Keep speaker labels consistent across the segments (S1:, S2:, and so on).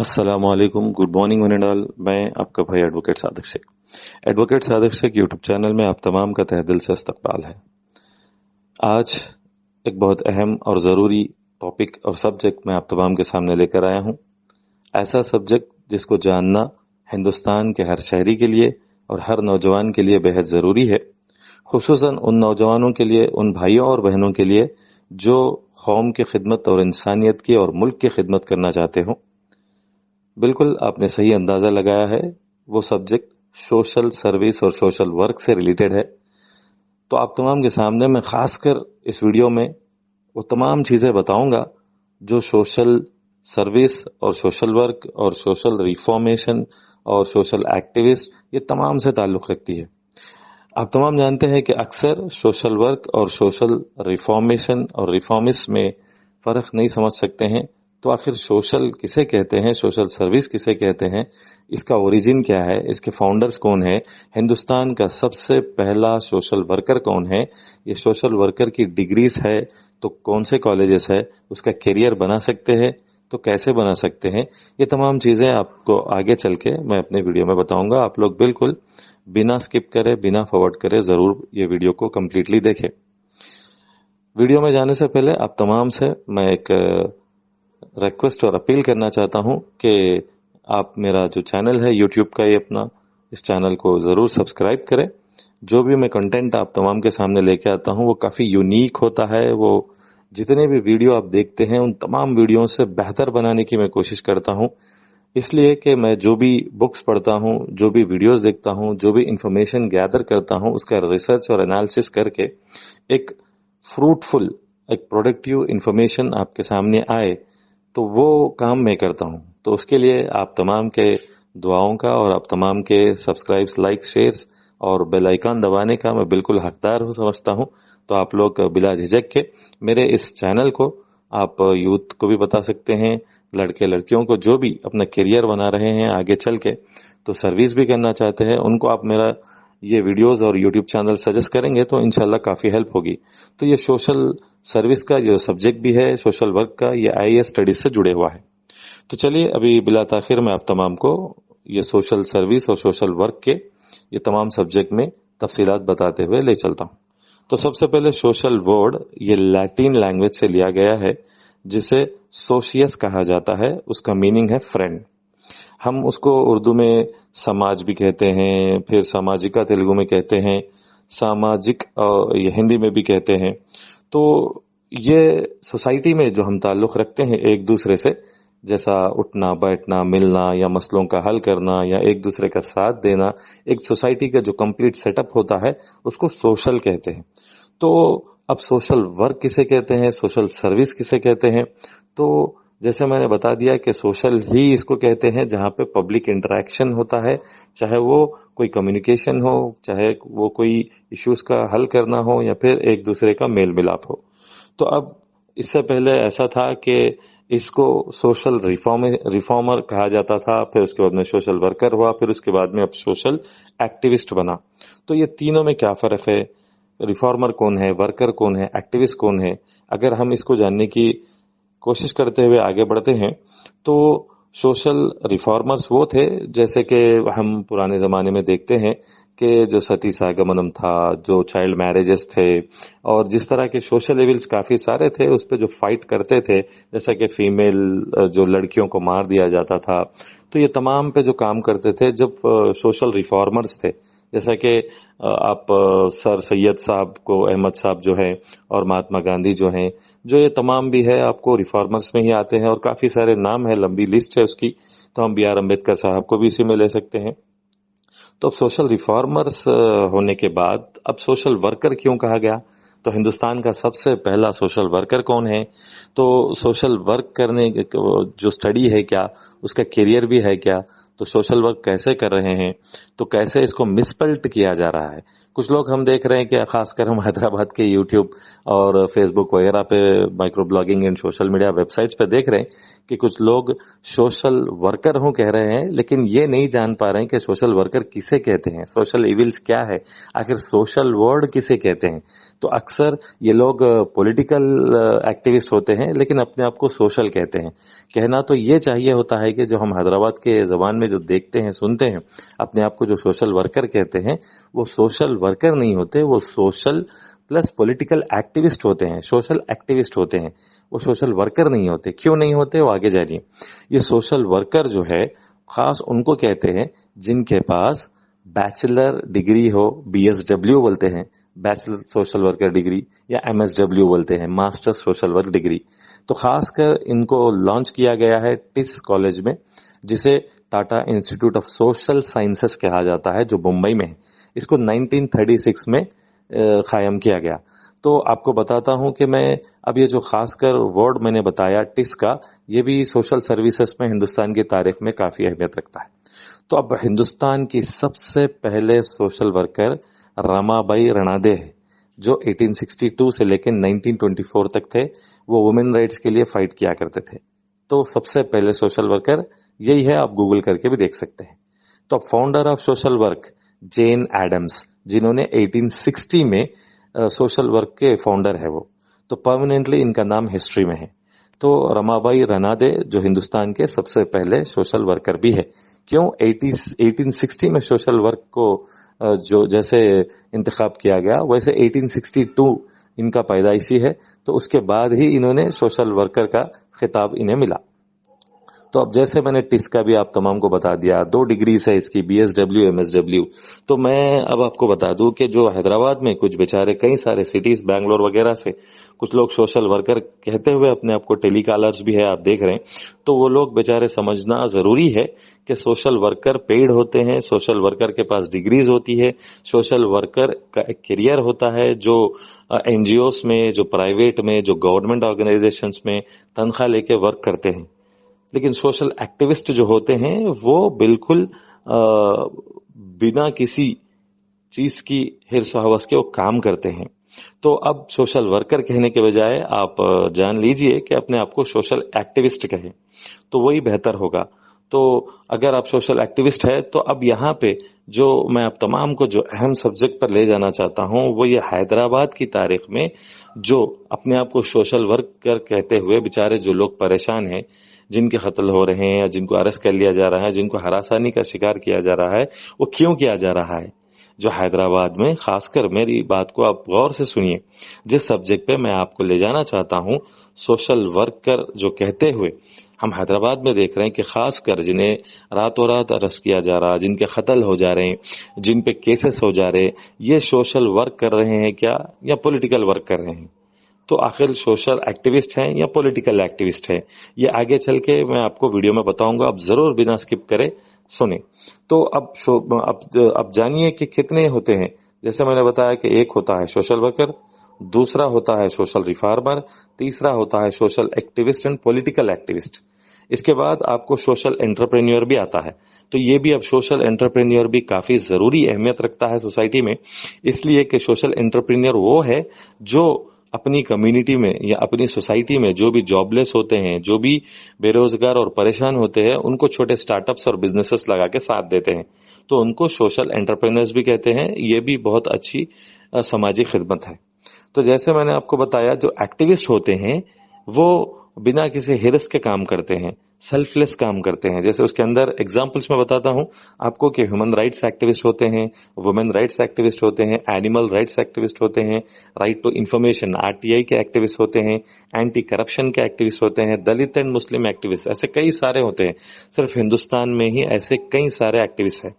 S1: अस्सलाम वालेकुम, good morning one and all. मैं आपका भाई advocate Sadiq Shaikh. Advocate Sadiq Shaikh YouTube channel में आप तमाम का तहे दिल से इस्तकबाल है। आज एक बहुत अहम और ज़रूरी टॉपिक और सब्जेक्ट मैं आप तमाम के सामने लेकर आया हूँ। ऐसा सब्जेक्ट जिसको जानना हिंदुस्तान के हर शहरी के लिए और हर नौजवान के लिए बेहद ज़रूरी है, खुसूसन उन नौजवानों के लिए, उन भाइयों और बहनों के लिए जो कौम की खिदमत और इंसानियत की और मुल्क की खिदमत करना चाहते हों। बिल्कुल आपने सही अंदाज़ा लगाया है, वो सब्जेक्ट सोशल सर्विस और सोशल वर्क से रिलेटेड है। तो आप तमाम के सामने मैं खासकर इस वीडियो में वो तमाम चीज़ें बताऊंगा जो सोशल सर्विस और सोशल वर्क और सोशल रिफॉर्मेशन और सोशल एक्टिविस्ट ये तमाम से ताल्लुक़ रखती है। आप तमाम जानते हैं कि अक्सर सोशल वर्क और सोशल रिफॉर्मेशन और रिफॉर्मिस्ट में फ़र्क नहीं समझ सकते हैं। तो आखिर सोशल किसे कहते हैं, सोशल सर्विस किसे कहते हैं, इसका ओरिजिन क्या है, इसके फाउंडर्स कौन है, हिंदुस्तान का सबसे पहला सोशल वर्कर कौन है, ये सोशल वर्कर की डिग्रीज है तो कौन से कॉलेजेस है, उसका करियर बना सकते हैं तो कैसे बना सकते हैं, ये तमाम चीज़ें आपको आगे चल के मैं अपने वीडियो में बताऊंगा। आप लोग बिल्कुल बिना स्किप करे, बिना फॉरवर्ड करे ज़रूर ये वीडियो को कम्प्लीटली देखें। वीडियो में जाने से पहले आप तमाम से मैं एक रिक्वेस्ट और अपील करना चाहता हूं कि आप मेरा जो चैनल है यूट्यूब का, ये अपना इस चैनल को ज़रूर सब्सक्राइब करें। जो भी मैं कंटेंट आप तमाम के सामने लेके आता हूं वो काफ़ी यूनिक होता है। वो जितने भी वीडियो आप देखते हैं उन तमाम वीडियो से बेहतर बनाने की मैं कोशिश करता हूं, इसलिए कि मैं जो भी बुक्स पढ़ता हूं, जो भी वीडियोस देखता हूं, जो भी इंफॉर्मेशन गैदर करता हूं, उसका रिसर्च और एनालिसिस करके एक फ्रूटफुल, एक प्रोडक्टिव इंफॉर्मेशन आपके सामने आए, तो वो काम मैं करता हूं। तो उसके लिए आप तमाम के दुआओं का और आप तमाम के सब्सक्राइब्स, लाइक्स, शेयर्स और बेल आइकन दबाने का मैं बिल्कुल हकदार हूं समझता हूं। तो आप लोग बिला झिझक के मेरे इस चैनल को आप यूथ को भी बता सकते हैं, लड़के लड़कियों को जो भी अपना करियर बना रहे हैं आगे चल के, तो सर्विस भी करना चाहते हैं, उनको आप मेरा ये वीडियोस और यूट्यूब चैनल सजेस्ट करेंगे तो इंशाल्लाह काफ़ी हेल्प होगी। तो ये सोशल सर्विस का जो सब्जेक्ट भी है, सोशल वर्क का, ये आईएएस स्टडीज से जुड़े हुआ है। तो चलिए अभी बिला ताखिर मैं आप तमाम को ये सोशल सर्विस और सोशल वर्क के ये तमाम सब्जेक्ट में तफसीलात बताते हुए ले चलता हूँ। तो सबसे पहले सोशल वर्ड ये लैटिन लैंग्वेज से लिया गया है, जिसे सोशियस कहा जाता है। उसका मीनिंग है फ्रेंड। हम उसको उर्दू में समाज भी कहते हैं, फिर सामाजिका तेलुगु में कहते हैं, सामाजिक ये हिंदी में भी कहते हैं। तो ये सोसाइटी में जो हम ताल्लुक़ रखते हैं एक दूसरे से, जैसा उठना बैठना, मिलना या मसलों का हल करना या एक दूसरे का साथ देना, एक सोसाइटी का जो कंप्लीट सेटअप होता है उसको सोशल कहते हैं। तो अब सोशल वर्क किसे कहते हैं, सोशल सर्विस किसे कहते हैं, तो जैसे मैंने बता दिया कि सोशल ही इसको कहते हैं जहां पे पब्लिक इंटरेक्शन होता है, चाहे वो कोई कम्युनिकेशन हो, चाहे वो कोई इश्यूज का हल करना हो या फिर एक दूसरे का मेल मिलाप हो। तो अब इससे पहले ऐसा था कि इसको सोशल रिफॉर्मर कहा जाता था, फिर उसके बाद में सोशल वर्कर हुआ, फिर उसके बाद में अब सोशल एक्टिविस्ट बना। तो ये तीनों में क्या फ़र्क है, रिफॉर्मर कौन है, वर्कर कौन है, एक्टिविस्ट कौन है, अगर हम इसको जानने की कोशिश करते हुए आगे बढ़ते हैं तो सोशल रिफॉर्मर्स वो थे, जैसे कि हम पुराने ज़माने में देखते हैं कि जो सती सागमनम था, जो चाइल्ड मैरिजेस थे और जिस तरह के सोशल एविल्स काफ़ी सारे थे उस पर जो फाइट करते थे, जैसा कि फीमेल जो लड़कियों को मार दिया जाता था, तो ये तमाम पे जो काम करते थे जब सोशल रिफॉर्मर्स थे, जैसा कि आप सर सैयद साहब को, अहमद साहब जो है और महात्मा गांधी जो हैं, जो ये तमाम भी है आपको रिफॉर्मर्स में ही आते हैं और काफ़ी सारे नाम है, लंबी लिस्ट है उसकी। तो हम बी आर अम्बेडकर साहब को भी इसी में ले सकते हैं। तो अब सोशल रिफॉर्मर्स होने के बाद अब सोशल वर्कर क्यों कहा गया, तो हिंदुस्तान का सबसे पहला सोशल वर्कर कौन है, तो सोशल वर्क करने जो स्टडी है क्या, उसका करियर भी है क्या, तो सोशल वर्क कैसे कर रहे हैं, तो कैसे इसको मिसपल्ट किया जा रहा है। कुछ लोग हम देख रहे हैं कि खासकर हम हैदराबाद के यूट्यूब और फेसबुक वगैरह पे, micro blogging and social media websites पे देख रहे हैं कि कुछ लोग सोशल वर्कर हूं कह रहे हैं, लेकिन ये नहीं जान पा रहे हैं कि सोशल वर्कर किसे कहते हैं, सोशल इविल्स क्या है, आखिर सोशल वर्ड किसे कहते हैं। तो अक्सर ये लोग पॉलिटिकल एक्टिविस्ट होते हैं लेकिन अपने आप को सोशल कहते हैं। कहना तो ये चाहिए होता है कि जो हम हैदराबाद के जबान में जो देखते हैं सुनते हैं, अपने आप को जो सोशल वर्कर कहते हैं, वो सोशल वर्कर नहीं होते, वो सोशल प्लस पॉलिटिकल एक्टिविस्ट होते हैं, सोशल एक्टिविस्ट होते हैं, वो सोशल वर्कर नहीं होते। क्यों नहीं होते, वो आगे जानिए। ये सोशल वर्कर जो है खास उनको कहते हैं जिनके पास बैचलर डिग्री हो, BSW बोलते हैं, बैचलर सोशल वर्कर डिग्री, या MSW बोलते हैं, मास्टर सोशल वर्क डिग्री। तो खासकर इनको लॉन्च किया गया है टिस कॉलेज में, जिसे Tata institute of social sciences कहा जाता है, जो मुंबई में है। इसको 1936 में कायम किया गया। तो आपको बताता हूं कि मैं अब ये जो खासकर वर्ड मैंने बताया टिस का, ये भी सोशल सर्विसेज में हिंदुस्तान की तारीख में काफी अहमियत रखता है। तो अब हिंदुस्तान की सबसे पहले सोशल वर्कर रमाबाई रणादे है, जो 1862 से लेकर 1924 तक थे। वो वुमेन राइट्स के लिए फाइट किया करते थे। तो सबसे पहले सोशल वर्कर यही है, आप गूगल करके भी देख सकते हैं। तो founder of social work Jane Addams, जिन्होंने 1860 में सोशल वर्क के फाउंडर है वो, तो परमानेंटली इनका नाम हिस्ट्री में है। तो रमाबाई रनादे जो हिंदुस्तान के सबसे पहले सोशल वर्कर भी है। क्यों 1860 में सोशल वर्क को जो जैसे इंतखाब किया गया, वैसे 1862 इनका पैदाइशी है, तो उसके बाद ही इन्होंने सोशल वर्कर का खिताब इन्हें मिला। तो अब जैसे मैंने टिस का भी आप तमाम को बता दिया, 2 डिग्रीज है इसकी, BSW MSW। तो मैं अब आपको बता दूं कि जो हैदराबाद में कुछ बेचारे कई सारे सिटीज, बैंगलोर वगैरह से कुछ लोग सोशल वर्कर कहते हुए अपने आप को टेलीकॉलर्स भी है, आप देख रहे हैं, तो वो लोग बेचारे समझना जरूरी है कि सोशल वर्कर पेड होते हैं, सोशल वर्कर के पास डिग्रीज होती है, सोशल वर्कर का एक करियर होता है जो NGOs में, जो प्राइवेट में, जो गवर्नमेंट ऑर्गेनाइजेशंस में तनख्वाह लेके वर्क करते हैं। लेकिन सोशल एक्टिविस्ट जो होते हैं वो बिल्कुल बिना किसी चीज की हिर्स हवस के वो काम करते हैं। तो अब सोशल वर्कर कहने के बजाय आप जान लीजिए कि अपने आप को सोशल एक्टिविस्ट कहें, तो वही बेहतर होगा। तो अगर आप सोशल एक्टिविस्ट है, तो अब यहाँ पे जो मैं आप तमाम को जो अहम सब्जेक्ट पर ले जाना चाहता हूँ, वो ये हैदराबाद की तारीख में जो अपने आप को सोशल वर्कर कहते हुए बेचारे जो लोग परेशान हैं, जिनके कत्ल हो रहे हैं या जिनको अरेस्ट कर लिया जा रहा है, जिनको हरासानी का शिकार किया जा रहा है, वो क्यों किया जा रहा है। जो हैदराबाद में, खासकर मेरी बात को आप गौर से सुनिए, जिस सब्जेक्ट पे मैं आपको ले जाना चाहता हूं, सोशल वर्कर जो कहते हुए हम हैदराबाद में देख रहे हैं कि खासकर जिन्हें रातों रात अरेस्ट किया जा रहा है, जिनके कत्ल हो जा रहे हैं, जिन पे केसेस हो जा रहे हैं, ये सोशल वर्क कर रहे हैं क्या या पॉलिटिकल वर्क कर रहे हैं। तो आखिर सोशल एक्टिविस्ट हैं या पॉलिटिकल एक्टिविस्ट हैं, ये आगे चल के मैं आपको वीडियो में बताऊंगा। आप जरूर बिना स्किप करे सुने। तो अब जानिए कि कितने होते हैं। जैसे मैंने बताया कि एक होता है सोशल वर्कर, दूसरा होता है सोशल रिफॉर्मर, तीसरा होता है social activist and political activist. इसके बाद आपको सोशल एंटरप्रेन्योर भी आता है। तो ये भी अब सोशल एंटरप्रेन्योर भी काफी जरूरी अहमियत रखता है सोसाइटी में, इसलिए कि सोशल एंटरप्रेन्योर वो है जो अपनी कम्युनिटी में या अपनी सोसाइटी में जो भी जॉबलेस होते हैं, जो भी बेरोजगार और परेशान होते हैं, उनको छोटे स्टार्टअप्स और बिजनेसेस लगा के साथ देते हैं। तो उनको सोशल एंटरप्रेन्योर्स भी कहते हैं। ये भी बहुत अच्छी सामाजिक खिदमत है। तो जैसे मैंने आपको बताया, जो एक्टिविस्ट होते हैं वो बिना किसी हिरस के काम करते हैं, सेल्फलेस काम करते हैं। जैसे उसके अंदर एग्जांपल्स में बताता हूं आपको कि ह्यूमन राइट्स एक्टिविस्ट होते हैं, वुमेन राइट्स एक्टिविस्ट होते हैं, एनिमल राइट्स एक्टिविस्ट होते हैं, राइट टू इंफॉर्मेशन RTI के एक्टिविस्ट होते हैं, एंटी करप्शन के एक्टिविस्ट होते हैं, दलित एंड मुस्लिम एक्टिविस्ट, ऐसे कई सारे होते हैं। सिर्फ हिंदुस्तान में ही ऐसे कई सारे एक्टिविस्ट हैं।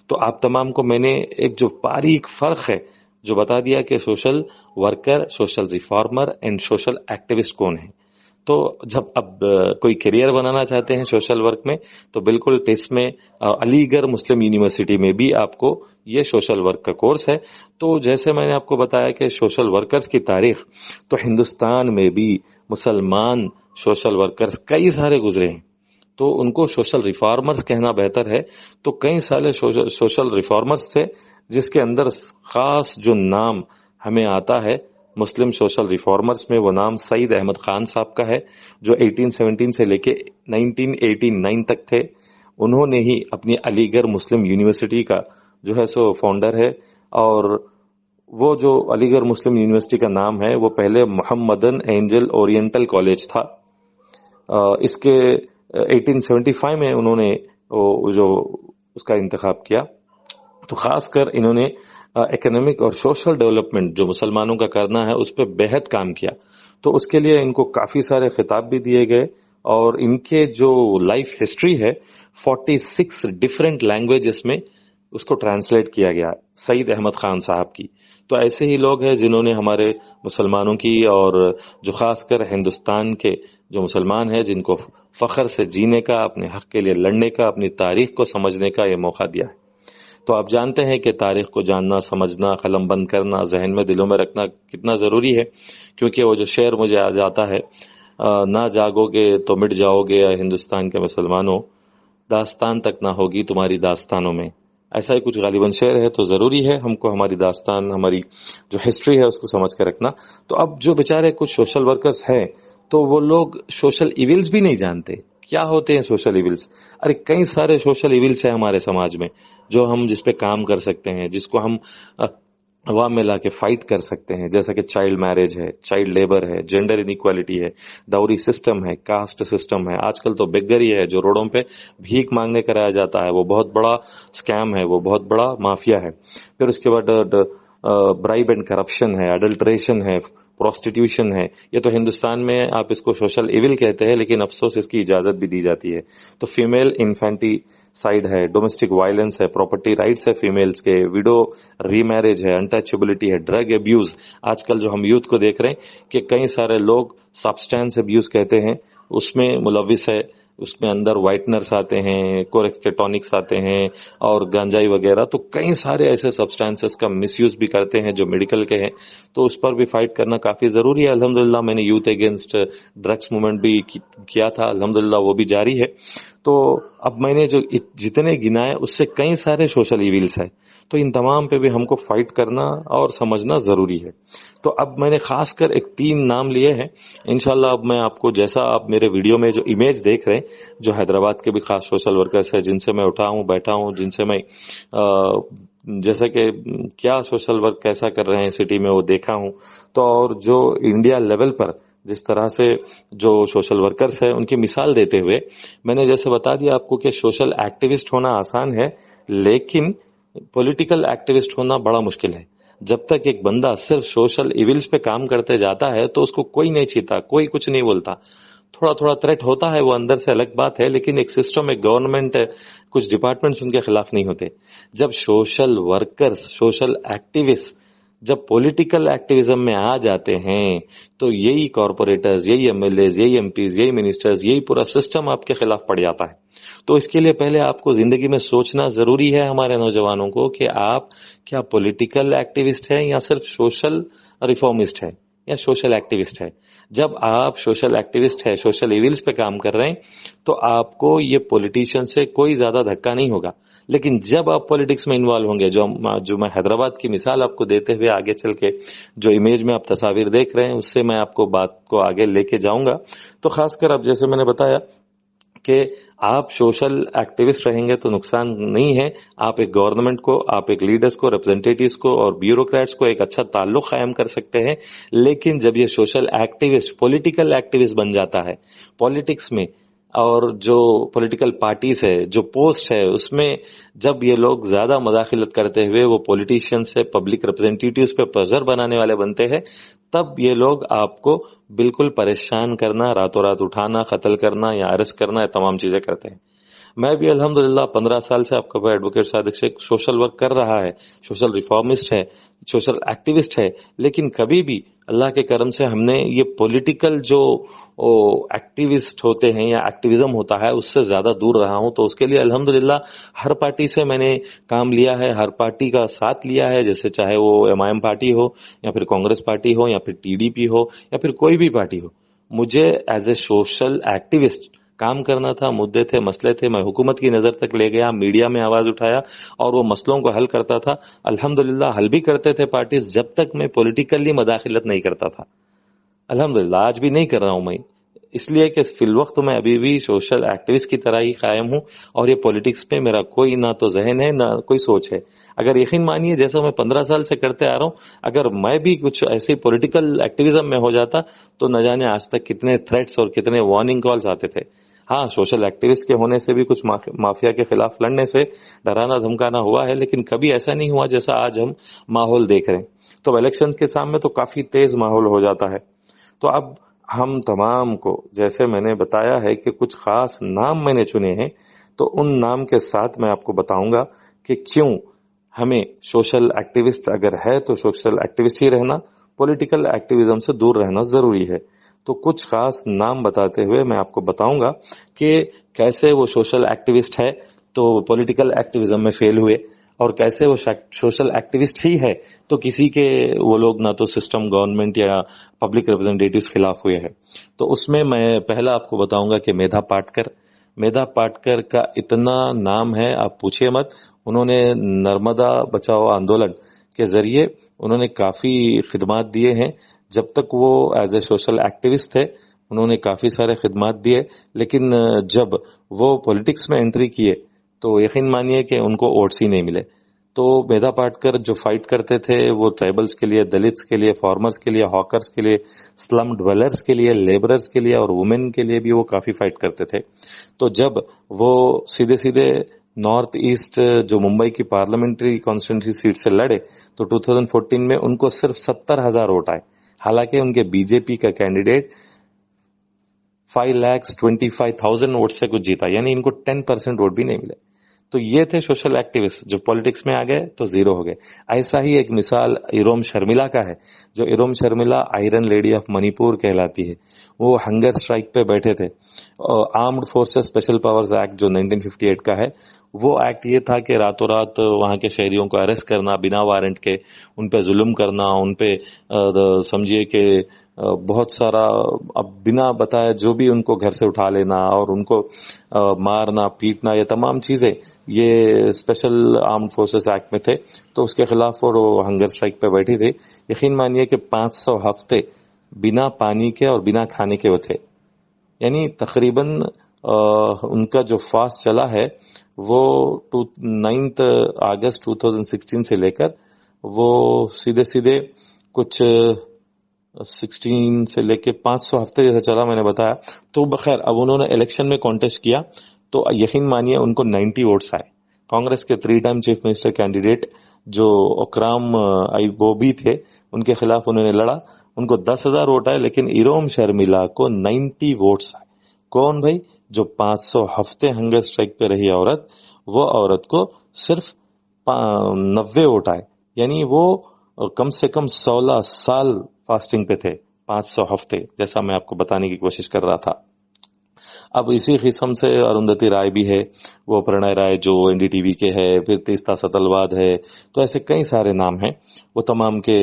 S1: तो आप तमाम को मैंने एक जो बारीक फर्क है जो बता दिया कि social worker, social reformer and social activist कौन है। तो जब अब कोई करियर बनाना चाहते हैं सोशल वर्क में, तो बिल्कुल टिस में, अलीगढ़ मुस्लिम यूनिवर्सिटी में भी आपको ये सोशल वर्क का कोर्स है। तो जैसे मैंने आपको बताया कि सोशल वर्कर्स की तारीख, तो हिंदुस्तान में भी मुसलमान सोशल वर्कर्स कई सारे गुजरे हैं। तो उनको सोशल रिफॉर्मर्स कहना बेहतर है। तो कई सारे सोशल रिफॉर्मर्स थे, जिसके अंदर खास जो नाम हमें आता है मुस्लिम सोशल रिफॉर्मर्स में वो नाम सईद अहमद खान साहब का है, जो 1817 से लेके 1989 तक थे। उन्होंने ही अपनी अलीगढ़ मुस्लिम यूनिवर्सिटी का जो है सो फाउंडर है। और वो जो अलीगढ़ मुस्लिम यूनिवर्सिटी का नाम है वो पहले मोहम्मदन एंजल ओरिएंटल कॉलेज था। इसके 1875 में उन्होंने जो उसका इंतखाब किया। तो खासकर इन्होंने इकोनॉमिक और सोशल डेवलपमेंट जो मुसलमानों का करना है उस पर बेहद काम किया। तो उसके लिए इनको काफी सारे खिताब भी दिए गए और इनके जो लाइफ हिस्ट्री है 46 डिफरेंट लैंग्वेजेस में उसको ट्रांसलेट किया गया सईद अहमद खान साहब की। तो ऐसे ही लोग हैं जिन्होंने हमारे मुसलमानों की और जो खासकर हिंदुस्तान के जो मुसलमान हैं जिनको फख्र से जीने का, अपने हक के लिए लड़ने का, अपनी तारीख को समझने का ये मौका दिया है। तो आप जानते हैं कि तारीख को जानना, समझना, कलमबंद करना, जहन में, दिलों में रखना कितना ज़रूरी है। क्योंकि वो जो शेर मुझे याद आता है, ना जागोगे तो मिट जाओगे या हिंदुस्तान के मुसलमानों, दास्तान तक ना होगी तुम्हारी दास्तानों में। ऐसा ही कुछ गालिबन शेर है। तो ज़रूरी है हमको हमारी दास्तान, हमारी जो हिस्ट्री है उसको समझ कर रखना। तो अब जो बेचारे कुछ सोशल वर्कर्स हैं तो वो लोग सोशल इविल्स भी नहीं जानते। क्या होते हैं सोशल इविल्स? अरे कई सारे सोशल इविल्स हैं हमारे समाज में जो हम जिस पे काम कर सकते हैं, जिसको हम अवाम में लाके फाइट कर सकते हैं। जैसा कि चाइल्ड मैरिज है, चाइल्ड लेबर है, जेंडर इनइक्वालिटी है, डाउरी सिस्टम है, कास्ट सिस्टम है, आजकल तो बेगरी है, जो रोडों पे भीख मांगने कराया जाता है, वो बहुत बड़ा स्कैम है, वो बहुत बड़ा माफिया है। फिर उसके बाद ब्राइब एंड करप्शन है, अडल्ट्रेशन है, प्रोस्टिट्यूशन है। ये तो हिंदुस्तान में आप इसको सोशल इविल कहते हैं, लेकिन अफसोस इसकी इजाजत भी दी जाती है। तो फीमेल इन्फेंटिसाइड है, डोमेस्टिक वायलेंस है, प्रॉपर्टी राइट्स है फीमेल्स के, विडो रीमैरिज है, अनटचेबिलिटी है, ड्रग अब्यूज। आजकल जो हम यूथ को देख रहे हैं कि कई सारे लोग सब्सटेंस अब्यूज कहते हैं उसमें मुलविस है। उसमें अंदर वाइटनर्स आते हैं, कोरेक्स के टॉनिक्स आते हैं और गांजाई वगैरह। तो कई सारे ऐसे सब्सटेंसेस का मिसयूज भी करते हैं जो मेडिकल के हैं। तो उस पर भी फाइट करना काफी जरूरी है। अल्हम्दुलिल्लाह मैंने यूथ अगेंस्ट ड्रग्स मूवमेंट भी किया था, अल्हम्दुलिल्लाह वो भी जारी है। तो अब मैंने जो जितने गिनाए उससे कई सारे सोशल इविल्स है। तो इन तमाम पे भी हमको फाइट करना और समझना जरूरी है। तो अब मैंने खासकर एक 3 नाम लिए हैं। इंशाल्लाह अब मैं आपको, जैसा आप मेरे वीडियो में जो इमेज देख रहे हैं, जो हैदराबाद के भी खास सोशल वर्कर्स हैं जिनसे मैं उठा हूं, बैठा हूं, जिनसे मैं जैसा कि क्या सोशल वर्क कैसा कर रहे हैं सिटी में वो देखा हूं। तो और जो इंडिया लेवल पर जिस तरह से जो सोशल वर्कर्स है उनकी मिसाल देते हुए मैंने जैसे बता दिया आपको कि सोशल एक्टिविस्ट होना आसान है, लेकिन पॉलिटिकल एक्टिविस्ट होना बड़ा मुश्किल है। जब तक एक बंदा सिर्फ सोशल इविल्स पे काम करते जाता है तो उसको कोई नहीं छीता, कोई कुछ नहीं बोलता। थोड़ा थोड़ा थ्रेट होता है वो अंदर से, अलग बात है, लेकिन एक सिस्टम, एक गवर्नमेंट, कुछ डिपार्टमेंट्स उनके खिलाफ नहीं होते। जब सोशल वर्कर्स, सोशल एक्टिविस्ट जब पॉलिटिकल एक्टिविज्म में आ जाते हैं तो यही कॉरपोरेटर्स, यही एमएलएज, यही एमपीज, यही मिनिस्टर्स, यही पूरा सिस्टम आपके खिलाफ पड़ जाता है। तो इसके लिए पहले आपको जिंदगी में सोचना जरूरी है हमारे नौजवानों को कि आप क्या पॉलिटिकल एक्टिविस्ट हैं या सिर्फ सोशल रिफॉर्मिस्ट है या सोशल एक्टिविस्ट है। जब आप सोशल एक्टिविस्ट है, सोशल इविल्स पे काम कर रहे हैं तो आपको ये पॉलिटिशियन से कोई ज्यादा धक्का नहीं होगा। लेकिन जब आप पॉलिटिक्स में इन्वॉल्व होंगे, जो मैं हैदराबाद की मिसाल आपको देते हुए आगे चल के जो इमेज में आप तस्वीर देख रहे हैं उससे मैं आपको बात को आगे लेके जाऊंगा। तो खासकर अब जैसे मैंने बताया कि आप सोशल एक्टिविस्ट रहेंगे तो नुकसान नहीं है। आप एक गवर्नमेंट को, आप एक लीडर्स को, रिप्रेजेंटेटिव्स को और ब्यूरोक्रेट्स को एक अच्छा ताल्लुक कायम कर सकते हैं। लेकिन जब ये सोशल एक्टिविस्ट पॉलिटिकल एक्टिविस्ट बन जाता है पॉलिटिक्स में, और जो पॉलिटिकल पार्टीज है, जो पोस्ट है, उसमें जब ये लोग ज्यादा मदाखिलत करते हुए वो पॉलिटिशियन से, पब्लिक रिप्रेजेंटेटिव्स पे प्रेशर बनाने वाले बनते हैं, तब ये लोग आपको बिल्कुल परेशान करना, रातों रात उठाना, कत्ल करना या अरेस्ट करना, ये तमाम चीजें करते हैं। मैं भी अल्हम्दुलिल्लाह 15 साल से आपका भाई advocate Sadiq Shaikh social work कर रहा है, सोशल रिफॉर्मिस्ट है, सोशल एक्टिविस्ट है। लेकिन कभी भी अल्लाह के करम से हमने ये पॉलिटिकल जो एक्टिविस्ट होते हैं या एक्टिविज्म होता है उससे ज्यादा दूर रहा हूं। तो उसके लिए अल्हम्दुलिल्लाह हर पार्टी से मैंने काम लिया है, हर पार्टी का साथ लिया है, जैसे चाहे वो एमआईएम पार्टी हो या फिर कांग्रेस पार्टी हो या फिर टीडीपी हो या फिर कोई भी पार्टी हो। मुझे एज ए सोशल एक्टिविस्ट काम करना था, मुद्दे थे, मसले थे, मैं हुकूमत की नज़र तक ले गया, मीडिया में आवाज़ उठाया और वो मसलों को हल करता था। अल्हम्दुलिल्लाह हल भी करते थे पार्टीज, जब तक मैं पॉलिटिकली मदाखिलत नहीं करता था। अल्हम्दुलिल्लाह आज भी नहीं कर रहा हूं मैं, इसलिए कि फिल वक्त मैं अभी भी सोशल एक्टिविस्ट की तरह ही कायम हूं और ये पॉलिटिक्स पे मेरा कोई ना तो जहन है ना कोई सोच है। अगर यकीन मानिए जैसा मैं 15 साल से करते आ रहा हूं, अगर मैं भी कुछ ऐसे पॉलिटिकल एक्टिविज्म में हो जाता तो न जाने आज तक कितने थ्रेट्स और कितने वार्निंग कॉल्स आते थे। हाँ, सोशल एक्टिविस्ट के होने से भी कुछ माफिया के खिलाफ लड़ने से डराना धमकाना हुआ है, लेकिन कभी ऐसा नहीं हुआ जैसा आज हम माहौल देख रहे हैं। तो इलेक्शन के सामने तो काफी तेज माहौल हो जाता है। तो अब हम तमाम को, जैसे मैंने बताया है कि कुछ खास नाम मैंने चुने हैं, तो उन नाम के साथ मैं आपको बताऊंगा कि क्यों हमें सोशल एक्टिविस्ट अगर है तो सोशल एक्टिविस्ट ही रहना, पॉलिटिकल एक्टिविज्म से दूर रहना जरूरी है। तो कुछ खास नाम बताते हुए मैं आपको बताऊंगा कि कैसे वो सोशल एक्टिविस्ट है तो पॉलिटिकल एक्टिविज्म में फेल हुए, और कैसे वो सोशल एक्टिविस्ट ही है तो किसी के वो लोग ना तो सिस्टम, गवर्नमेंट या पब्लिक रिप्रेजेंटेटिव्स खिलाफ हुए हैं। तो उसमें मैं पहला आपको बताऊंगा कि मेधा पाटकर। मेधा पाटकर का इतना नाम है आप पूछिए मत। उन्होंने नर्मदा बचाओ आंदोलन के जरिए उन्होंने काफी खिदमात दिए हैं। जब तक वो एज ए सोशल एक्टिविस्ट थे उन्होंने काफी सारे खिदमात दिए, लेकिन जब वो पॉलिटिक्स में एंट्री किए तो यकीन मानिए कि उनको वोट्स ही नहीं मिले। तो मेधा पाटकर जो फाइट करते थे वो ट्राइबल्स के लिए, दलित्स के लिए, फार्मर्स के लिए, हॉकर्स के लिए, स्लम ड्वेलर्स के लिए, लेबरर्स के लिए और वुमेन के लिए भी वो काफी फाइट करते थे। तो जब वो सीधे सीधे नॉर्थ ईस्ट जो मुंबई की पार्लियामेंट्री कॉन्स्टिट्यूंसी सीट से लड़े तो 2014 में उनको सिर्फ 70,000 वोट आए। हालांकि उनके बीजेपी का कैंडिडेट 5,25,000 वोट से कुछ जीता, यानी इनको 10% वोट भी नहीं मिले। तो ये थे सोशल एक्टिविस्ट जो पॉलिटिक्स में आ गए तो जीरो हो गए। ऐसा ही एक मिसाल इरोम शर्मिला का है। जो Irom Sharmila iron lady of Manipur कहलाती है, वो हंगर स्ट्राइक पे बैठे थे। Armed forces special powers act जो 1958 का है, वो एक्ट ये था कि रातों रात वहां के शहरियों को अरेस्ट करना बिना वारंट के, उन पे जुल्म करना, उन पे समझिए कि बहुत सारा अब बिना बताए जो भी उनको घर से उठा लेना और उनको मारना पीटना, ये तमाम चीजें ये स्पेशल आर्म्ड फोर्सेस एक्ट में थे। तो उसके खिलाफ वो हंगर स्ट्राइक पे बैठी थी। यकीन मानिए कि 500 हफ्ते बिना पानी के और बिना खाने के वो थे। यानी तकरीबन उनका जो फास्ट चला है वो 9 अगस्त 2016 से लेकर वो सीधे सीधे कुछ 16 से लेके 500 हफ्ते जैसा चला, मैंने बताया। तो बखैर अब उन्होंने इलेक्शन में कॉन्टेस्ट किया तो यकीन मानिए उनको 90 वोट्स आए। कांग्रेस के 3 टाइम चीफ मिनिस्टर कैंडिडेट जो ओक्राम आइबोबी थे उनके खिलाफ उन्होंने लड़ा, उनको 10,000 वोट आए, लेकिन इरोम शर्मिला को 90 वोट्स आए। कौन भाई? जो 500 हफ्ते हंगर स्ट्राइक पे रही औरत, वो औरत को सिर्फ 90 वोट आए। यानी वो कम से कम 16 साल फास्टिंग पे थे, 500 हफ्ते, जैसा मैं आपको बताने की कोशिश कर रहा था। अब इसी किस्म से अरुंधति राय भी है, वो प्रणय राय जो एनडीटीवी के है, फिर तीस्ता सतलवाद है। तो ऐसे कई सारे नाम हैं। वो तमाम के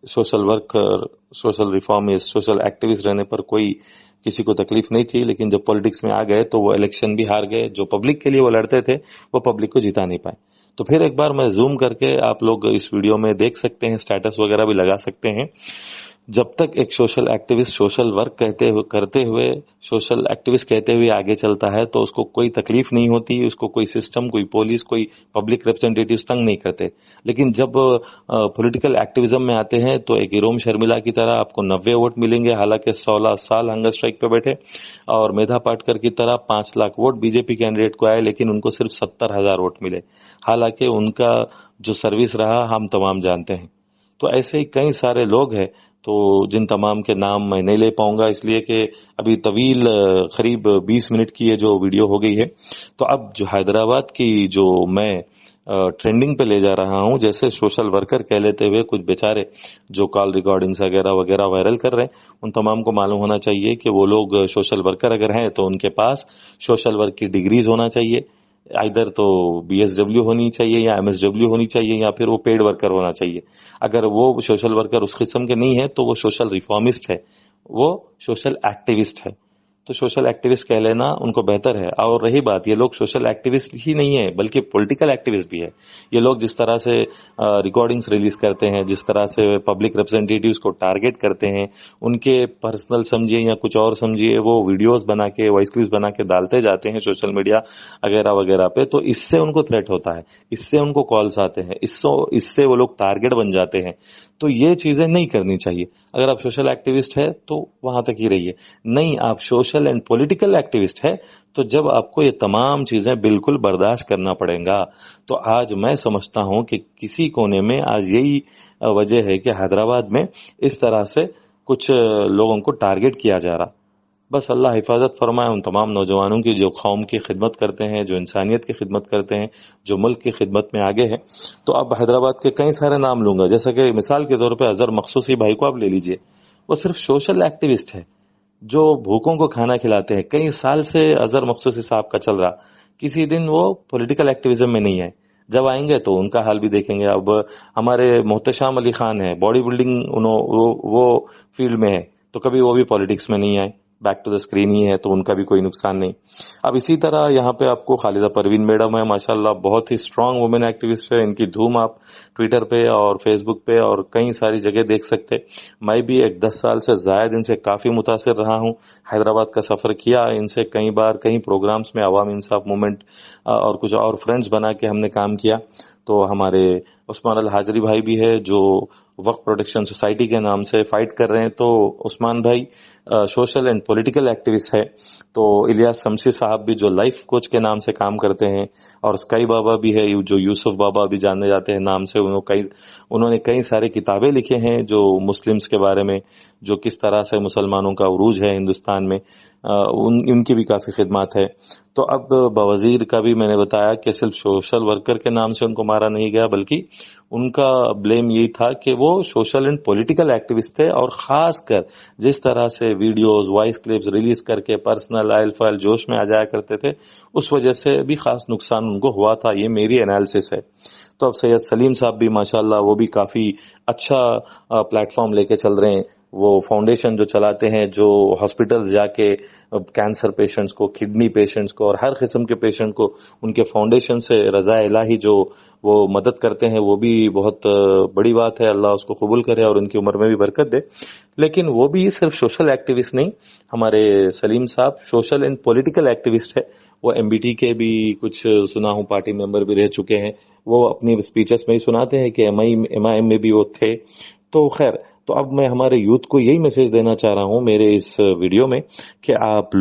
S1: social worker, social reformist, social activist रहने पर कोई किसी को तकलीफ नहीं थी, लेकिन जब पॉलिटिक्स में आ गए तो वो इलेक्शन भी हार गए। जो पब्लिक के लिए वो लड़ते थे वो पब्लिक को जिता नहीं पाए। तो फिर एक बार मैं जूम करके, आप लोग इस वीडियो में देख सकते हैं, स्टेटस वगैरह भी लगा सकते हैं। जब तक एक सोशल एक्टिविस्ट सोशल वर्क करते हुए सोशल एक्टिविस्ट कहते हुए आगे चलता है तो उसको कोई तकलीफ नहीं होती, उसको कोई सिस्टम, कोई पुलिस, कोई पब्लिक रिप्रेजेंटेटिव तंग नहीं करते। लेकिन जब पॉलिटिकल एक्टिविज्म में आते हैं तो एक इरोम शर्मिला की तरह आपको 90 वोट मिलेंगे, हालांकि 16 साल हंगर स्ट्राइक पे बैठे, और मेधा पाटकर की तरह 5 लाख वोट बीजेपी कैंडिडेट को आए, लेकिन उनको सिर्फ 70,000 वोट मिले, हालांकि उनका जो सर्विस रहा हम तमाम जानते हैं। तो ऐसे ही कई सारे लोग हैं तो जिन तमाम के नाम मैं नहीं ले पाऊंगा, इसलिए कि अभी तवील करीब 20 मिनट की ये जो वीडियो हो गई है। तो अब जो हैदराबाद की जो मैं ट्रेंडिंग पे ले जा रहा हूं, जैसे सोशल वर्कर कह लेते हुए कुछ बेचारे जो कॉल रिकॉर्डिंग्स वगैरह वगैरह वायरल कर रहे हैं, उन तमाम को मालूम होना चाहिए कि वो लोग सोशल वर्कर अगर हैं तो उनके पास सोशल वर्क की डिग्रीज होना चाहिए। इधर तो बीएसडब्ल्यू होनी चाहिए या एमएसडब्ल्यू होनी चाहिए, या फिर वो पेड वर्कर होना चाहिए। अगर वो सोशल वर्कर उस किस्म के नहीं है तो वो सोशल रिफॉर्मिस्ट है, वो सोशल एक्टिविस्ट है। تو سوشل ایکٹیوسٹ کہہ لینا ان کو بہتر ہے. اور رہی بات، یہ لوگ سوشل ایکٹیوسٹ ہی نہیں ہے بلکہ پولیٹیکل ایکٹیوسٹ بھی ہے. یہ لوگ جس طرح سے ریکارڈنگز ریلیز کرتے ہیں، جس طرح سے پبلک ریپرزینٹیٹیوز کو ٹارگٹ کرتے ہیں، ان کے پرسنل سمجھیے یا کچھ اور سمجھیے، وہ ویڈیوز بنا کے وائس کلپس بنا کے ڈالتے جاتے ہیں سوشل میڈیا وغیرہ وغیرہ پہ. تو اس سے ان کو تھریٹ ہوتا ہے، اس سے ان کو کالز آتے ہیں، اس سے وہ لوگ ٹارگٹ بن جاتے ہیں. تو یہ چیزیں نہیں کرنی چاہیے. اگر آپ سوشل ایکٹیوسٹ ہے تو وہاں تک ہی رہیے. نہیں، آپ سوشل اینڈ پولیٹیکل ایکٹیوسٹ ہے تو جب آپ کو یہ تمام چیزیں بالکل برداشت کرنا پڑیں گا. تو آج میں سمجھتا ہوں کہ کسی کونے میں آج یہی وجہ ہے کہ حیدرآباد میں اس طرح سے کچھ لوگوں کو ٹارگٹ کیا جا رہا. بس اللہ حفاظت فرمائے ان تمام نوجوانوں کی جو قوم کی خدمت کرتے ہیں، جو انسانیت کی خدمت کرتے ہیں، جو ملک کی خدمت میں آگے ہیں. تو اب حیدرآباد کے کئی سارے نام لوں گا، جیسا کہ مثال کے طور پہ اظہر مخصوصی بھائی کو آپ لے لیجئے. وہ صرف سوشل ایکٹیوسٹ ہے جو بھوکوں کو کھانا کھلاتے ہیں. کئی سال سے اظہر مخصوصی صاحب کا چل رہا. کسی دن وہ پولیٹیکل ایکٹیویزم میں نہیں ہے. جب آئیں گے تو ان کا حال بھی دیکھیں گے. اب ہمارے محتشام علی خان ہے، باڈی بلڈنگ وہ فیلڈ میں ہے، تو کبھی وہ بھی پالیٹکس میں نہیں آئے، بیک ٹو دا اسکرین ہی ہے، تو ان کا بھی کوئی نقصان نہیں. اب اسی طرح یہاں پہ آپ کو خالدہ پروین میڈم ہے، ماشاءاللہ بہت ہی اسٹرانگ وومن ایکٹیوسٹ ہے. ان کی دھوم آپ ٹویٹر پہ اور فیس بک پہ اور کئی ساری جگہ دیکھ سکتے. میں بھی 10 سال سے زائد ان سے کافی متاثر رہا ہوں. حیدرآباد کا سفر کیا ان سے کئی بار، کئی پروگرامز میں عوام انصاف موومنٹ اور کچھ اور فرینڈز بنا کے ہم نے کام کیا. تو ہمارے عثمان الحاجری بھائی بھی ہے جو وقف پروٹیکشن سوسائٹی کے نام سے فائٹ کر رہے ہیں. تو عثمان بھائی سوشل اینڈ پولیٹیکل ایکٹیوسٹ ہے. تو الیاس شمسی صاحب بھی جو لائف کوچ کے نام سے کام کرتے ہیں، اور اسکائی بابا بھی ہے جو یوسف بابا بھی جانے جاتے ہیں نام سے. انہوں نے کئی سارے کتابیں لکھے ہیں جو مسلمز کے بارے میں، جو کس طرح سے مسلمانوں کا عروج ہے ہندوستان میں. ان کی بھی کافی خدمات ہے. تو اب بوزیر کا بھی میں نے بتایا کہ صرف سوشل ورکر کے نام سے ان کو مارا نہیں گیا، بلکہ ان کا بلیم یہی تھا کہ وہ سوشل اینڈ پولیٹیکل ایکٹیوسٹ تھے. اور خاص کر جس طرح سے ویڈیوز وائس کلپس ریلیز کر کے پرسنل آئل فائل جوش میں آ جایا کرتے تھے، اس وجہ سے بھی خاص نقصان ان کو ہوا تھا. یہ میری انالیسس ہے. تو اب سید سلیم صاحب بھی ماشاءاللہ وہ بھی کافی اچھا پلیٹ فارم لے کے چل رہے ہیں. وہ فاؤنڈیشن جو چلاتے ہیں، جو ہاسپٹلز جا کے کینسر پیشنٹس کو، کڈنی پیشنٹس کو اور ہر قسم کے پیشنٹ کو ان کے فاؤنڈیشن سے رضا الہی جو وہ مدد کرتے ہیں، وہ بھی بہت بڑی بات ہے. اللہ اس کو قبول کرے اور ان کی عمر میں بھی برکت دے. لیکن وہ بھی صرف سوشل ایکٹیوسٹ نہیں، ہمارے سلیم صاحب سوشل اینڈ پولیٹیکل ایکٹیوسٹ ہے. وہ ایم بی ٹی کے بھی کچھ سنا ہوں پارٹی ممبر بھی رہ چکے ہیں. وہ اپنی اسپیچز میں ہی سناتے ہیں کہ ایم آئی ایم میں بھی وہ تھے. تو خیر، تو اب میں ہمارے یوتھ کو یہی میسج دینا چاہ رہا ہوں میرے اس ویڈیو میں کہ آپ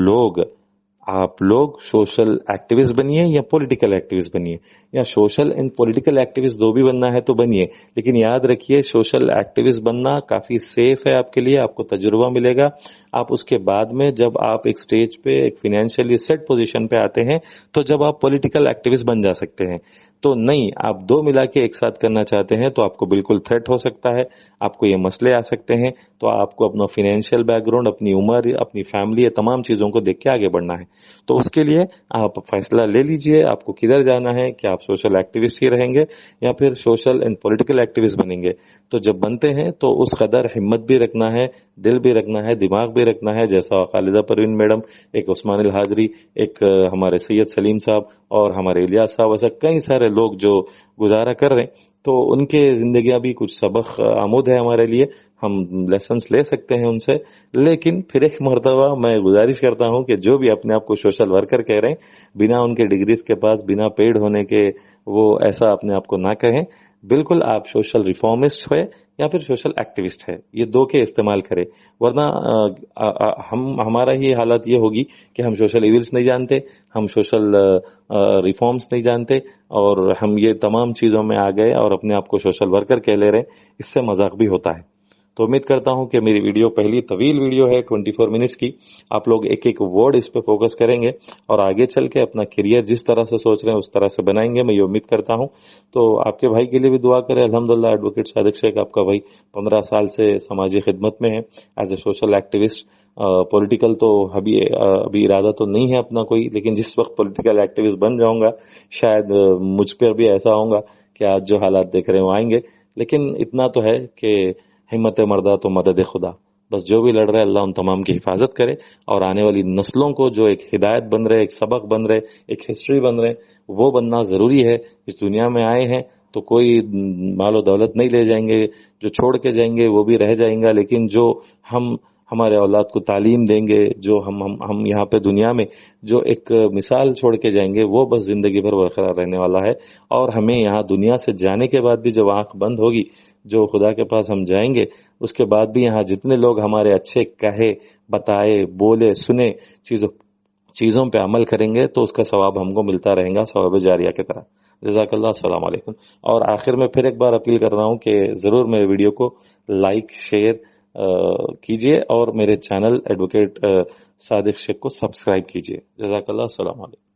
S1: لوگ سوشل ایکٹیوسٹ بنیے یا پولیٹیکل ایکٹیوسٹ بنیے، یا سوشل اینڈ پولیٹیکل ایکٹیوسٹ دو بھی بننا ہے تو بنیے. لیکن یاد رکھیے سوشل ایکٹیوسٹ بننا کافی سیف ہے آپ کے لیے، آپ کو تجربہ ملے گا. آپ اس کے بعد میں جب آپ ایک سٹیج پہ ایک فائنینشلی سیٹ پوزیشن پہ آتے ہیں تو جب آپ پولیٹیکل ایکٹیوسٹ بن جا سکتے ہیں. تو نہیں، آپ دو ملا کے ایک ساتھ کرنا چاہتے ہیں تو آپ کو بالکل تھریٹ ہو سکتا ہے، آپ کو یہ مسئلے آ سکتے ہیں. تو آپ کو اپنا فائنینشیل بیک گراؤنڈ، اپنی عمر، اپنی فیملی، تمام چیزوں کو دیکھ کے آگے بڑھنا ہے. تو اس کے لیے آپ فیصلہ لے لیجئے آپ کو کدھر جانا ہے، کہ آپ سوشل ایکٹیوسٹ ہی رہیں گے یا پھر سوشل اینڈ پولیٹیکل ایکٹیوسٹ بنیں گے. تو جب بنتے ہیں تو اس قدر ہمت بھی رکھنا ہے، دل بھی رکھنا ہے، دماغ بھی رکھنا ہے. جیسا خالدہ پروین میڈم، ایک عثمان الحاجری، ایک ہمارے سید سلیم صاحب اور ہمارے الیاس صاحب، ایسا کئی سارے لوگ جو گزارا کر رہے ہیں. تو ان کے زندگیاں بھی کچھ سبق آمود ہے ہمارے لیے، ہم لیسنس لے سکتے ہیں ان سے. لیکن پھر ایک مرتبہ میں گزارش کرتا ہوں کہ جو بھی اپنے آپ کو سوشل ورکر کہہ رہے ہیں، بنا ان کے ڈگریز کے پاس، بنا پیڈ ہونے کے، وہ ایسا اپنے آپ کو نہ کہیں. بالکل آپ سوشل ریفارمسٹ ہے یا پھر سوشل ایکٹیوسٹ ہے، یہ دو کے استعمال کرے. ورنہ ہمارا ہی حالت یہ ہوگی کہ ہم سوشل ایونٹس نہیں جانتے، ہم سوشل ریفارمز نہیں جانتے، اور ہم یہ تمام چیزوں میں آ گئے اور اپنے آپ کو سوشل ورکر کہہ لے رہے ہیں. اس سے مذاق بھی ہوتا ہے. تو امید کرتا ہوں کہ میری ویڈیو پہلی طویل ویڈیو ہے 24 منٹس کی، آپ لوگ ایک ایک ورڈ اس پہ فوکس کریں گے اور آگے چل کے اپنا کیریئر جس طرح سے سوچ رہے ہیں اس طرح سے بنائیں گے، میں یہ امید کرتا ہوں. تو آپ کے بھائی کے لیے بھی دعا کریں. الحمدللہ ایڈوکیٹ صادق شیخ آپ کا بھائی 15 سال سے سماجی خدمت میں ہے as a social activist. Political تو ابھی ارادہ تو نہیں ہے اپنا کوئی، لیکن جس وقت پولیٹیکل ایکٹیوسٹ بن جاؤں گا شاید مجھ پر بھی ایسا ہوگا کہ آج جو حالات دیکھ رہے ہیں وہ آئیں گے. لیکن اتنا تو ہے کہ ہمت مردہ تو مدد خدا. बस जो भी लड़ रहे हैं अल्लाह उन तमाम की हिफाजत करे और आने वाली नस्लों को जो एक हिदायत बन रहे, एक सबक बन रहे, एक हिस्ट्री बन रहे, वो बनना ज़रूरी है। इस दुनिया में आए हैं तो कोई मालो दौलत नहीं ले जाएंगे, जो छोड़ के जाएंगे वो भी रह जाएंगा, लेकिन जो हम हमारे औलाद को तालीम देंगे, जो हम यहाँ पे दुनिया में जो एक मिसाल छोड़ के जाएंगे, वो बस जिंदगी भर बरकरार रहने वाला है। और हमें यहाँ दुनिया से जाने के बाद भी जब आंख बंद होगी, जो खुदा के पास हम जाएंगे, उसके बाद भी यहाँ जितने लोग हमारे अच्छे कहे, बताए, बोले, सुने चीज़ों पे अमल करेंगे तो उसका सवाब हमको मिलता रहेगा, सवाब जारिया की तरह। जज़ाकल्लाह, अस्सलाम वालेकुम। और आखिर में फिर एक बार अपील कर रहा हूँ कि ज़रूर मेरे वीडियो को लाइक, शेयर कीजिए और मेरे चैनल एडवोकेट सादिक शेख को सब्सक्राइब कीजिए। जज़ाकल्लाह, अस्सलाम वालेकुम।